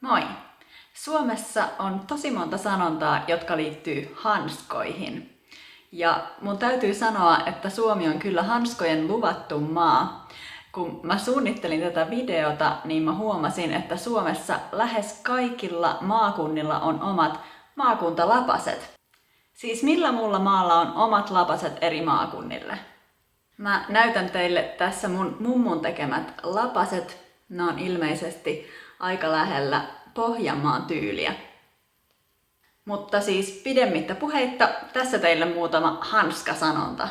Moi! Suomessa on tosi monta sanontaa, jotka liittyy hanskoihin. Ja mun täytyy sanoa, että Suomi on kyllä hanskojen luvattu maa. Kun mä suunnittelin tätä videota, niin mä huomasin, että Suomessa lähes kaikilla maakunnilla on omat maakuntalapaset. Siis millä muulla maalla on omat lapaset eri maakunnille? Mä näytän teille tässä mun mummun tekemät lapaset. Ne on ilmeisesti aika lähellä Pohjanmaan tyyliä. Mutta siis pidemmittä puheitta, tässä teille muutama hanskasanonta.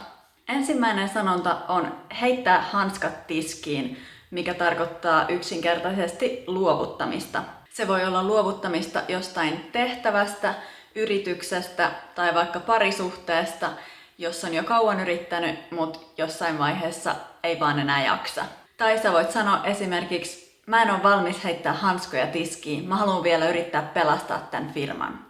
Ensimmäinen sanonta on heittää hanskat tiskiin, mikä tarkoittaa yksinkertaisesti luovuttamista. Se voi olla luovuttamista jostain tehtävästä, yrityksestä tai vaikka parisuhteesta, jos on jo kauan yrittänyt, mutta jossain vaiheessa ei vaan enää jaksa. Tai sä voit sanoa esimerkiksi, mä en ole valmis heittää hanskoja tiskiin, mä haluan vielä yrittää pelastaa tämän firman.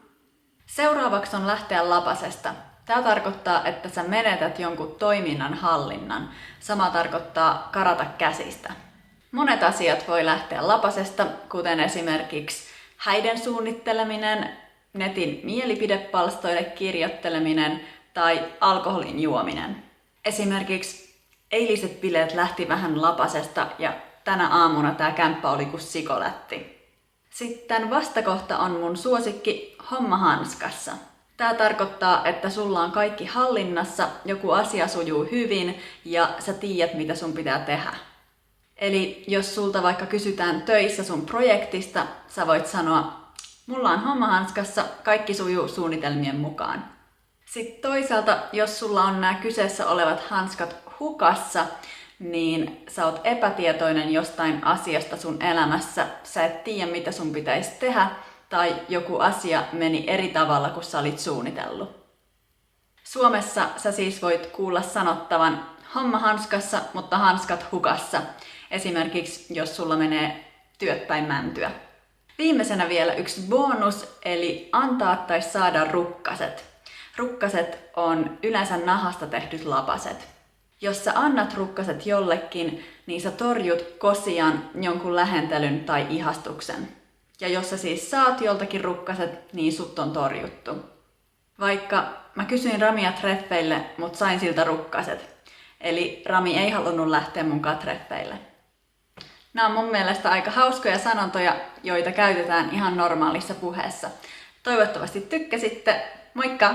Seuraavaksi on lähteä lapasesta. Tämä tarkoittaa, että sä menetät jonkun toiminnan hallinnan. Sama tarkoittaa karata käsistä. Monet asiat voi lähteä lapasesta, kuten esimerkiksi häiden suunnitteleminen, netin mielipidepalstoille kirjoitteleminen tai alkoholin juominen. Esimerkiksi eiliset bileet lähti vähän lapasesta ja tänä aamuna tää kämppä oli kuin sikolätti. Sitten vastakohta on mun suosikki homma hanskassa. Tää tarkoittaa, että sulla on kaikki hallinnassa, joku asia sujuu hyvin ja sä tiedät mitä sun pitää tehdä. Eli jos sulta vaikka kysytään töissä sun projektista, sä voit sanoa, mulla on homma hanskassa, kaikki sujuu suunnitelmien mukaan. Sitten toisaalta, jos sulla on nämä kyseessä olevat hanskat hukassa, niin sä oot epätietoinen jostain asiasta sun elämässä, sä et tiedä mitä sun pitäisi tehdä, tai joku asia meni eri tavalla kuin sä olit suunnitellut. Suomessa sä siis voit kuulla sanottavan homma hanskassa, mutta hanskat hukassa. Esimerkiksi jos sulla menee työt päin mäntyä. Viimeisenä vielä yksi bonus, eli antaa tai saada rukkaset. Rukkaset on yleensä nahasta tehdyt lapaset. Jos sä annat rukkaset jollekin, niin sä torjut kosian jonkun lähentelyn tai ihastuksen. Ja jos sä siis saat joltakin rukkaset, niin sut on torjuttu. Vaikka mä kysyin Ramia treffeille, mut sain siltä rukkaset. Eli Rami ei halunnut lähteä munkaan treffeille. Nämä on mun mielestä aika hauskoja sanontoja, joita käytetään ihan normaalissa puheessa. Toivottavasti tykkäsitte. Moikka!